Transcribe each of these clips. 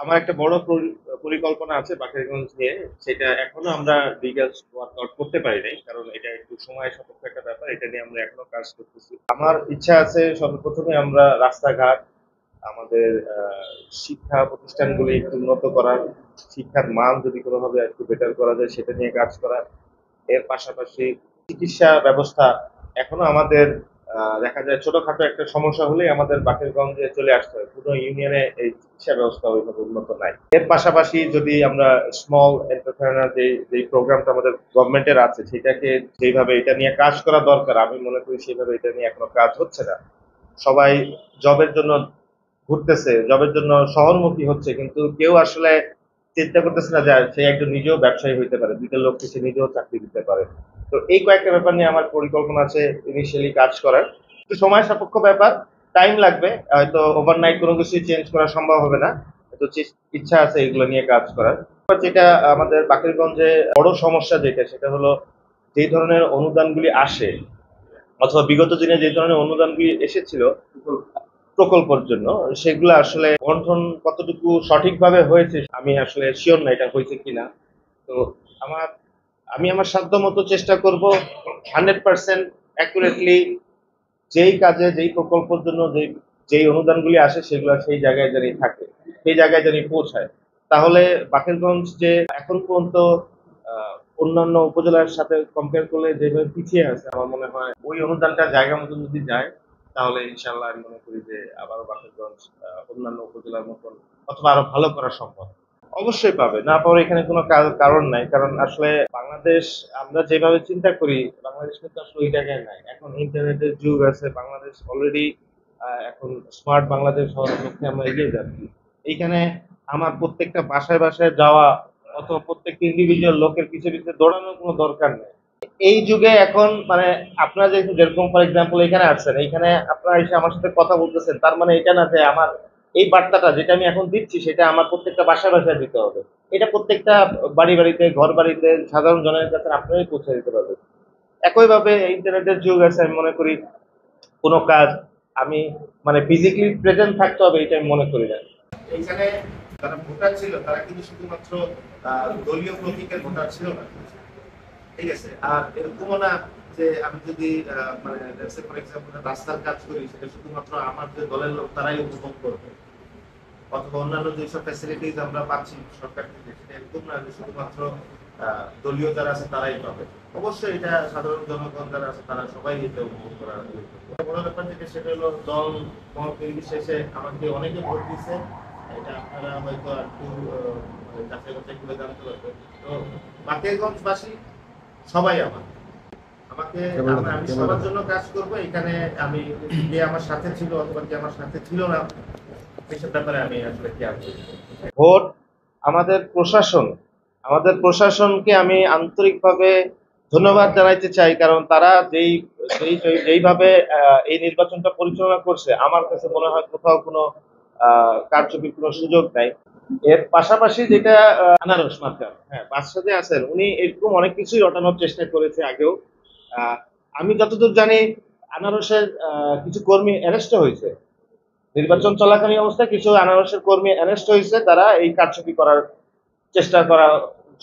আমার একটা বড় পরিকল্পনা আছে বাকেরগঞ্জ নিয়ে। সেটা এখনো আমরা ডিটেলস ওয়ার্কআউট করতে পারি নাই, কারণ এটা একটু সময় সাপেক্ষ একটা ব্যাপার। এটা নিয়ে আমরা এখনো কাজ করতেছি। আমার ইচ্ছা আছে সর্বপ্রথমে আমরা রাস্তাঘাট, আমাদের শিক্ষা প্রতিষ্ঠানগুলি একটু উন্নত করার, শিক্ষার মান যদি কোনোভাবে একটু বেটার করা যায় সেটা নিয়ে কাজ করা। এর পাশাপাশি চিকিৎসা ব্যবস্থা এখনো আমাদের দেখা যায় ছোটখাটো একটা সমস্যা হলেই আমাদের বাকেরগঞ্জে চলে আসতে হয়। কোনো ইউনিয়নে এই চিকিৎসা ব্যবস্থা ওইভাবে উন্নত নাই। এর পাশাপাশি যদি আমরা স্মল এন্টারপ্রেনার যে প্রোগ্রামটা আমাদের গভর্নমেন্টের আছে সেটাকে যেভাবে এটা নিয়ে কাজ করা দরকার, আমি মনে করি সেভাবে এটা নিয়ে এখনো কাজ হচ্ছে না। সবাই জবের জন্য ঘুরতেছে, জবের জন্য শহরমুখী হচ্ছে, কিন্তু কেউ আসলে চিন্তা করতেছে না যে সে একজন নিজেও ব্যবসায়ী হইতে পারে, দুইটা লোককে সে নিজেও চাকরি দিতে পারে। তো এই কয়েকটা ব্যাপার নিয়ে আমার পরিকল্পনা আছে ইনিশিয়ালি কাজ করার। একটু সময় সাপেক্ষ ব্যাপার, টাইম লাগবে, হয়তো ওভারনাইট কোনো কিছু চেঞ্জ করা সম্ভব হবে না। তো ইচ্ছা আছে এগুলো নিয়ে কাজ করার। যেটা আমাদের বাকেরগঞ্জে বড় সমস্যা যেটা, সেটা হলো যেই ধরনের অনুদানগুলি আসে অথবা বিগত দিনে যে ধরনের অনুদানগুলি এসেছিল প্রকল্পের জন্য, সেগুলো আসলে বন্টন কতটুকু সঠিকভাবে হয়েছে আমি আসলে শিওর না এটা হয়েছে কিনা। তো আমার আমি আমার সাধ্য মতো চেষ্টা করব 100% অ্যাকুরেটলি যেই কাজে যেই প্রকল্পের জন্য যেই অনুদানগুলি আসে সেগুলো সেই জায়গায় জানি থাকে, সেই জায়গায় জানি পৌঁছায়। তাহলে বাকেরগঞ্জ যে এখন পর্যন্ত আহ, অন্যান্য উপজেলার সাথে কম্পেয়ার করলে যেভাবে পিছিয়ে আছে, আমার মনে হয় ওই অনুদানটা জায়গা মতো যদি যায় তাহলে ইনশাল্লাহ আমি মনে করি যে আবারও বাকেরগঞ্জ অন্যান্য উপজেলার মতন অথবা আরো ভালো করা সম্ভব। অবশ্যই পাবে, না পাওয়ার এখানে কোনো কারণ নাই। কারণ আসলে বাংলাদেশ আমরা যেভাবে চিন্তা করি, বাংলাদেশ কিন্তু আসলে ওই জায়গায় নাই। এখন ইন্টারনেটের যুগ আছে, বাংলাদেশ অলরেডি এখন স্মার্ট বাংলাদেশ হওয়ার লক্ষ্যে আমরা এগিয়ে যাচ্ছি। এইখানে আমার প্রত্যেকটা বাসায় বাসায় যাওয়া অথবা প্রত্যেকটা ইন্ডিভিজুয়াল লোকের পিছিয়ে পিছিয়ে দৌড়ানোর কোনো দরকার নেই। এই যুগে এখন মানে আপনারা যেরকম ফর এক্সাম্পল এখানে আসছেন, এইখানে আপনারা এসে আমার সাথে কথা বলতেছেন, তার মানে এটা না যে আমার এই বার্তাটা যেটা আমি এখন দিচ্ছি সেটা আমার প্রত্যেকটা বাসায় বাসায় দিতে হবে। এটা প্রত্যেকটা বাড়ি বাড়িতে, ঘর বাড়িতে সাধারণ জনের কাছে আপনারাই পৌঁছে দিতে পারবেন। একইভাবে ইন্টারনেটের যুগ আছে, আমি মনে করি কোনো কাজ আমি মানে ফিজিক্যালি প্রেজেন্ট থাকতে হবে এটা আমি মনে করি না। এইখানে যারা ভোটার ছিল তারা কিন্তু শুধুমাত্র দলীয় প্রতীকের ভোটার ছিল না, ঠিক আছে? আর এরকমও না যে আমি যদি মানে ফর এক্সাম্পল রাস্তার কাজ করি সেটা শুধুমাত্র আমার যে দলের লোক তারাই উপভোগ করবে, অথবা অন্যান্য যেসব ফ্যাসিলিটিস আমরা পাচ্ছি সরকার থেকে সেটা এরকম না যে শুধুমাত্র দলীয় যারা আছে তারাই পাবে। অবশ্যই এটা সাধারণ জনগণ যারা আছে তারা সবাই এটা উপভোগ করার বড় ব্যাপার যেটা, সেটা হলো দল মত নির্বিশেষে আমাকে অনেকে ভোট দিচ্ছে। এটা আপনারা হয়তো একটু যাচাই বাছাই করে জানতে পারবেন। তো বাকেরগঞ্জবাসী সবাই আমাকে আমি সবার জন্য কাজ করব। এখানে আমি কে আমার সাথে ছিল অথবা কে আমার সাথে ছিল না এসব ব্যাপারে আমি আসলে খেয়াল করি। ভোট আমাদের প্রশাসনকে আমি আন্তরিকভাবে ধন্যবাদ জানাইতে চাই, কারণ তারা যেইভাবে এই নির্বাচনটা পরিচালনা করছে আমার কাছে মনে হয় কোথাও কোনো কারচুপির কোনো সুযোগ নাই। এর পাশাপাশি যেটা আনারস মার্কা, হ্যাঁ বাদশাহ আছেন, উনি এরকম অনেক কিছুই রটানোর চেষ্টা করেছে আগেও। আহ, আমি যতদূর জানি আনারসের কিছু কর্মী অ্যারেস্ট হয়েছে নির্বাচন চলাকালীন অবস্থায়, কিছু আনারসের কর্মী অ্যারেস্ট হয়েছে, তারা এই কারচুপি করার চেষ্টা করার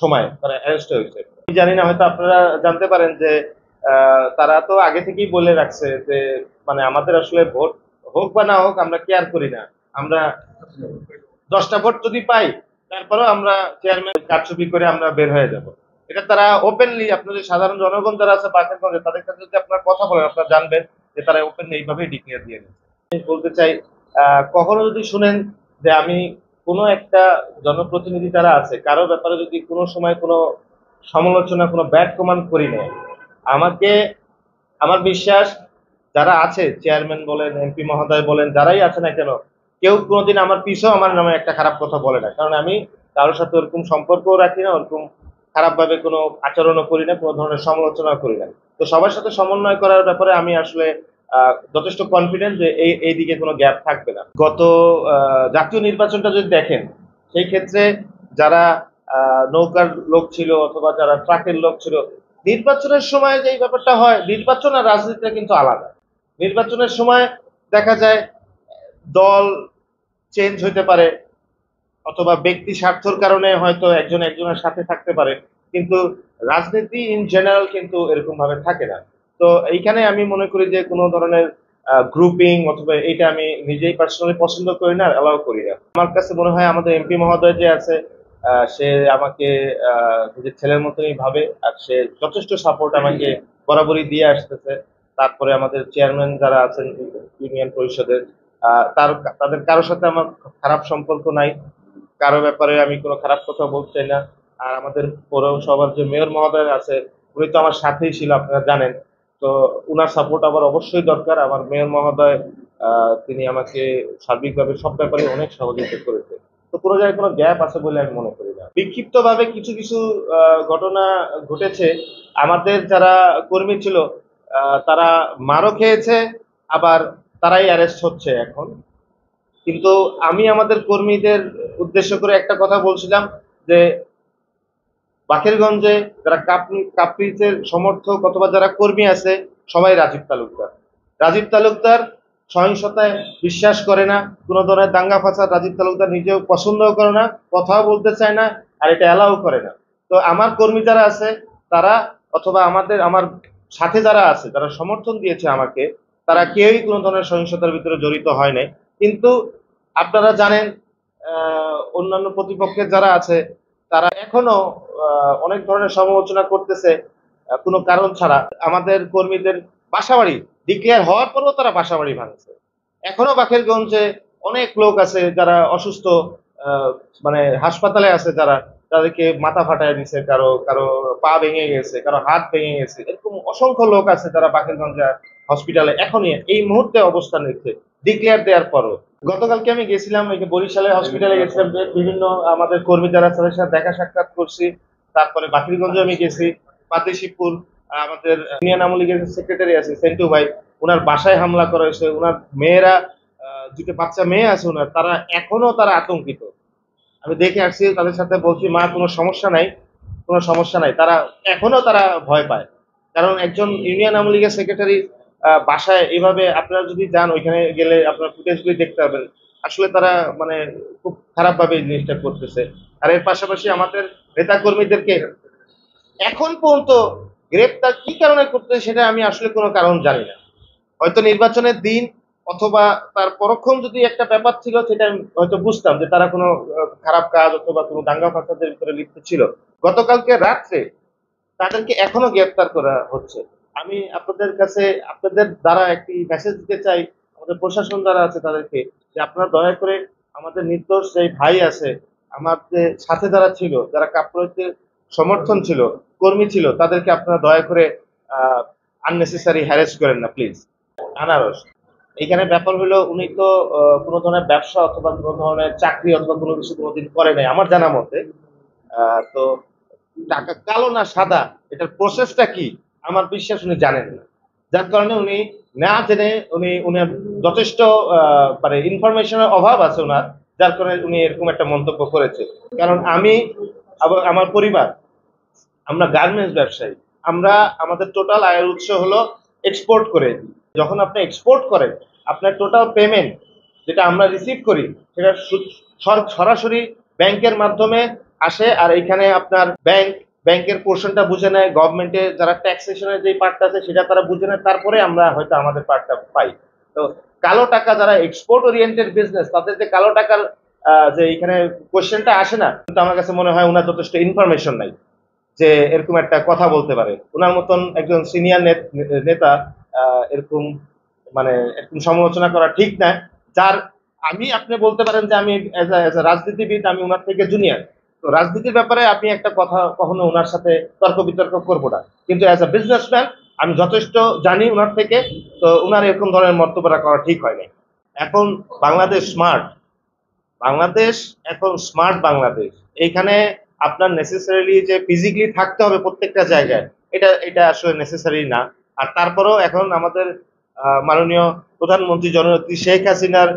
সময় তারা অ্যারেস্ট হয়েছে। আমি জানি না, হয়তো আপনারা জানতে পারেন যে তারা তো আগে থেকেই বলে রাখছে যে মানে আমাদের আসলে ভোট হোক বা না হোক আমরা কেয়ার করি না, আমরা 10টা ভোট যদি পাই তারপরেও আমরা চেয়ারম্যান কারচুপি করে আমরা বের হয়ে যাব। এটা তারা ওপেনলি, আপনাদের সাধারণ জনগণ যারা আছে বাকেরগঞ্জে তাদের কাছে যদি আপনারা কথা বলেন আপনারা জানবেন যে তারা ওপেনলি এইভাবেই ডিক্লেয়ার দিয়ে দিচ্ছে। আমি বলতে চাই, কখনো যদি শুনেন যে আমি কোনো একটা জনপ্রতিনিধি যারা আছে কারো ব্যাপারে যদি কোনো সময় কোনো সমালোচনা, কোনো ব্যাড কমেন্ট করি না, আমাকে আমার বিশ্বাস যারা আছে চেয়ারম্যান বলেন, এমপি মহোদয় বলেন, যারাই আছে না কেন, কেউ কোনোদিন আমার পিছেও আমার নামে একটা খারাপ কথা বলে না। কারণ আমি কারোর সাথে ওরকম সম্পর্কও রাখি না, ওরকম খারাপ ভাবে কোনো আচরণও করি না, কোনো ধরনের সমালোচনা করি না। তো সবার সাথে সমন্বয় করার ব্যাপারে আমি আসলে যথেষ্ট কনফিডেন্ট যে এই দিকে কোনো গ্যাপ থাকবে না। গত জাতীয় নির্বাচনটা যদি দেখেন, সেই ক্ষেত্রে যারা নৌকার লোক ছিল অথবা যারা ট্রাকের লোক ছিল, নির্বাচনের সময় যে ব্যাপারটা হয়, নির্বাচন আর রাজনীতিটা কিন্তু আলাদা। নির্বাচনের সময় দেখা যায় দল চেঞ্জ হইতে পারে, অথবা ব্যক্তি স্বার্থর কারণে হয়তো একজন একজনের সাথে থাকতে পারে, কিন্তু রাজনীতি ইন জেনারেল কিন্তু এরকম ভাবে থাকে না। তো এইখানে আমি মনে করি যে কোনো ধরনের গ্রুপিং অথবা এটা আমি নিজেই পার্সোনালি পছন্দ করি না, অ্যালাউ করি না। আমার কাছে মনে হয় আমাদের এমপি মহোদয় যে আছে, সে আমাকে নিজের ছেলের মতনই ভাবে, আর সে যথেষ্ট সাপোর্ট আমাকে বরাবরই দিয়ে আসতেছে। তারপরে আমাদের চেয়ারম্যান যারা আছেন ইউনিয়ন পরিষদের, তাদের কারোর সাথে আমার খারাপ সম্পর্ক নাই, কারো ব্যাপারে আমি কোনো খারাপ কথা বলতে চাই না। আর আমাদের পৌরসভার যে মেয়র মহোদয় আছে, উনি তো আমার সাথেই ছিল, আপনারা জানেন। তো উনার সাপোর্ট আবার অবশ্যই দরকার। আমার মেয়র মহোদয় তিনি আমাকে সার্বিকভাবে সব ব্যাপারে অনেক সহযোগিতা করেছে। তো কোনো জায়গায় কোনো গ্যাপ আছে বলে আমি মনে করি না। বিক্ষিপ্তভাবে কিছু কিছু ঘটনা ঘটেছে। আমাদের যারা কর্মী ছিল, তারা মারও খেয়েছে, আবার তারাই অ্যারেস্ট হচ্ছে এখন। কিন্তু আমি আমাদের কর্মীদের উদ্দেশ্য করে একটা কথা বলছিলাম যে বাকেরগঞ্জে যারা কাপ্রিজের সমর্থক অথবা যারা কর্মী আছে, সবাই রাজীব তালুকদার। রাজীব তালুকদার সহিংসতায় বিশ্বাস করে না, কোনো ধরনের দাঙ্গা ফাসাদ রাজীব তালুকদার নিজেও পছন্দও করে না, কথাও বলতে চায় না, আর এটা অ্যালাউ করে না। তো আমার কর্মী যারা আছে তারা, অথবা আমার সাথে যারা আছে, যারা সমর্থন দিয়েছে আমাকে, তারা কেউই কোনো ধরনের সহিংসতার ভিতরে জড়িত হয় নাই। কিন্তু আপনারা জানেন, অন্যান্য প্রতিপক্ষের যারা আছে তারা এখনো অনেক ধরনের সমালোচনা করতেছে কোনো কারণ ছাড়া। আমাদের কর্মীদের বাসাবাড়ি ডিক্লেয়ার হওয়ার পরেও তারা বাসাবাড়ি ভাঙছে। এখনো বাকেরগঞ্জে অনেক লোক আছে যারা অসুস্থ, আহ, মানে হাসপাতালে আছে, যারা তাদেরকে মাথা ফাটায় দিছে, কারো কারো পা ভেঙে গেছে, কারো হাত ভেঙে গেছে, এরকম অসংখ্য লোক আছে যারা বাকেরগঞ্জ হসপিটালে এখনই এই মুহূর্তে অবস্থান নিচ্ছে ডিক্লেয়ার দেওয়ার পরও। গতকালকে আমি গেছিলাম, এই যে বরিশালে হসপিটালে গেছিলাম, বিভিন্ন আমাদের কর্মী যারা তাদের সাথে দেখা সাক্ষাৎ করছি। তারপরে বাকিরগঞ্জে আমি গেছি, পাতিশিবপুর আমাদের ইউনিয়ন আওয়ামী লীগের সেক্রেটারি আছে সেন্টু ভাই, ওনার বাসায় হামলা করা হয়েছে। ওনার মেয়েরা, দুটো বাচ্চা মেয়ে আছে ওনার, তারা এখনো আতঙ্কিত। আমি দেখে আসছি, তাদের সাথে বলছি মা কোনো সমস্যা নাই, কোনো সমস্যা নাই, তারা এখনো ভয় পায়। কারণ একজন ইউনিয়ন আওয়ামী লীগের সেক্রেটারি বাসায় এইভাবে, আপনারা যদি যান ওইখানে গেলে আপনার ফুটেজগুলি দেখতে পাবেন, আসলে তারা মানে খুব খারাপ ভাবে এই জিনিসটা করতেছে। আর এর পাশাপাশি আমাদের নেতা কর্মীদেরকে এখন পর্যন্ত গ্রেপ্তার কি কারণে করতেছে সেটা আমি আসলে কোনো কারণ জানি না। হয়তো নির্বাচনের দিন অথবা তার পরক্ষণ যদি একটা ব্যাপার ছিল, সেটা আমি হয়তো বুঝতাম যে তারা কোনো খারাপ কাজ অথবা কোনো দাঙ্গা ফাসাদের ভিতরে লিপ্ত ছিল। গতকালকে রাত্রে তাদেরকে এখনো গ্রেপ্তার করা হচ্ছে। আমি আপনাদের কাছে, আপনাদের দ্বারা একটি মেসেজ দিতে চাই আমাদের প্রশাসন যারা আছে তাদেরকে, যে আপনারা দয়া করে আমাদের নির্দোষ যে ভাই আছে, আমাদের সাথে যারা ছিল, যারা কাপ্রয়তে সমর্থন ছিল, কর্মী ছিল, তাদেরকে আপনারা দয়া করে আহ আননেসেসারি হ্যারেস করেন না প্লিজ। আনারস, এখানে ব্যাপার হলো উনি তো কোনো ধরনের ব্যবসা অথবা কোনো ধরনের চাকরি অথবা কোনো কিছু কোনোদিন করে নাই আমার জানা মতে। তো টাকা কালো না সাদা, এটার প্রসেসটা কি আমার বিশ্বাস উনি জানেন না। যার কারণে উনি না জেনে উনার যথেষ্ট মানে ইনফরমেশনের অভাব আছে ওনার, যার কারণে উনি এরকম একটা মন্তব্য করেছে। কারণ আমি, আবার আমার পরিবার, আমরা গার্মেন্টস ব্যবসায়ী। আমরা, আমাদের টোটাল আয়ের উৎস হলো এক্সপোর্ট করে দিই। যখন আপনি এক্সপোর্ট করেন, আপনার টোটাল পেমেন্ট যেটা আমরা রিসিভ করি, সেটা সরাসরি ব্যাংকের মাধ্যমে আসে। আর এখানে আপনার ব্যাংকের পোর্শনটা বুঝে নেয়, গভর্নমেন্টে যারা ট্যাক্সেশনের যে পার্টটা আছে সেটা তারা বুঝে নেয়, তারপরে আমরা হয়তো আমাদের পার্টটা পাই। তো কালো টাকা, যারা এক্সপোর্ট ওরিয়েন্টেড বিজনেস, তাদের যে কালো টাকার যে এখানে কোয়েশ্চেনটা আসে না, কিন্তু আমার কাছে মনে হয় ওনার যথেষ্ট ইনফরমেশন নাই যে এরকম একটা কথা বলতে পারে। ওনার মতন একজন সিনিয়র নেতা এরকম মানে এরকম সমালোচনা করা ঠিক না। যার, আপনি বলতে পারেন যে আমি এজ এ রাজনীতিবিদ আমি ওনার থেকে জুনিয়র, তো রাজনীতির ব্যাপারে আমি একটা কথা কখনো ওনার সাথে তর্ক বিতর্ক করবো না, কিন্তু এজ এ বিজনেসম্যান আমি যথেষ্ট জানি ওনার থেকে। তো ওনার এরকম ধরনের মন্তব্যটা করা ঠিক হয় নাই। এখন বাংলাদেশ স্মার্ট, বাংলাদেশ এখন স্মার্ট বাংলাদেশ। এইখানে আপনার নেসেসারিলি যে ফিজিক্যালি থাকতে হবে প্রত্যেকটা জায়গায়, এটা এটা আসলে নেসেসারি না। আর তারপরেও এখন আমাদের মাননীয় প্রধানমন্ত্রী জননেত্রী শেখ হাসিনার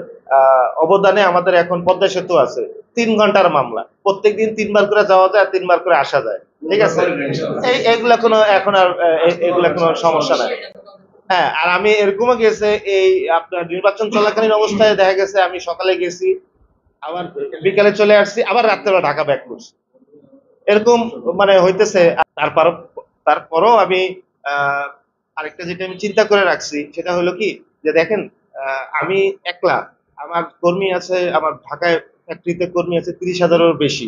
অবদানে আমাদের এখন পদ্মা সেতু আছে, 3 ঘন্টার মামলা, প্রত্যেকদিন 3 বার করে যাওয়া যায়, 3 বার করে আসা যায়। ঠিক আছে, এইগুলা কোনো এখন আর এগুলা কোনো সমস্যা নাই। হ্যাঁ, আর আমি এরকমও গেছে, এই আপনার নির্বাচন চলাকালীন অবস্থায় দেখা গেছে আমি সকালে গেছি, আবার বিকালে চলে আসছি, আবার রাত্রেবেলা ঢাকা ব্যাক করছি, এরকম মানে হইতেছে। তারপর তারপরও আমি আহ, আরেকটা যেটা আমি চিন্তা করে রাখছি সেটা হলো কি, যে দেখেন আমি একলা, আমার কর্মী আছে, আমার ঢাকায় ফ্যাক্টরিতে কর্মী আছে 30,000-এরও বেশি,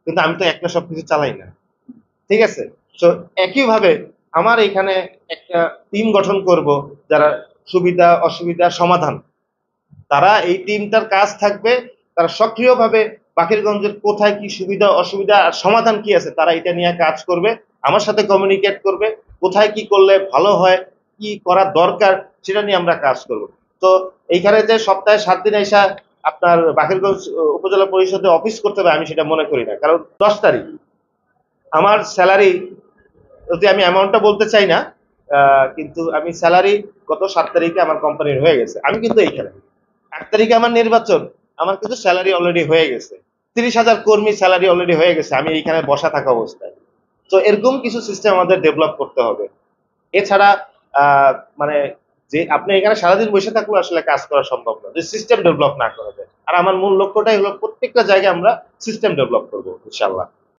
কিন্তু আমি তো একলা সবকিছু চালাই না, ঠিক আছে? তো একইভাবে আমার এখানে একটা টিম গঠন করব, যারা সুবিধা অসুবিধা সমাধান, তারা এই টিমটার কাজ থাকবে, তারা সক্রিয়ভাবে বাকেরগঞ্জের কোথায় কি সুবিধা অসুবিধা আর সমাধান কি আছে তারা এটা নিয়ে কাজ করবে, আমার সাথে কমিউনিকেট করবে, কোথায় কি করলে ভালো হয়, কি করা দরকার সেটা নিয়ে আমরা কাজ করব। তো এইখানে যে সপ্তাহে 7 দিন এসা আপনার বাকেরগঞ্জ উপজেলা পরিষদে অফিস করতে হবে আমি সেটা মনে করি না, কারণ 10 তারিখ আমার স্যালারি, যদি আমি অ্যামাউন্টটা বলতে চাই না, কিন্তু আমি স্যালারি গত 7 তারিখে আমার কোম্পানির হয়ে গেছে, আমি কিন্তু এইখানে 8 তারিখে আমার নির্বাচন, আমার কিন্তু স্যালারি অলরেডি হয়ে গেছে, 30,000 কর্মী স্যালারি অলরেডি হয়ে গেছে, আমি এইখানে বসা থাকা অবস্থায়। তো এরকম কিছু সিস্টেম আমাদের ডেভেলপ করতে হবে। এছাড়া আহ, মানে যে আপনি এখানে সারাদিন বসে থাকলে আসলে কাজ করা সম্ভব না যে সিস্টেম ডেভেলপ না করা যায়। আর আমার মূল লক্ষ্যটাই হলো প্রত্যেকটা জায়গায় আমরা সিস্টেম ডেভেলপ করবো ইনশাল্লাহ।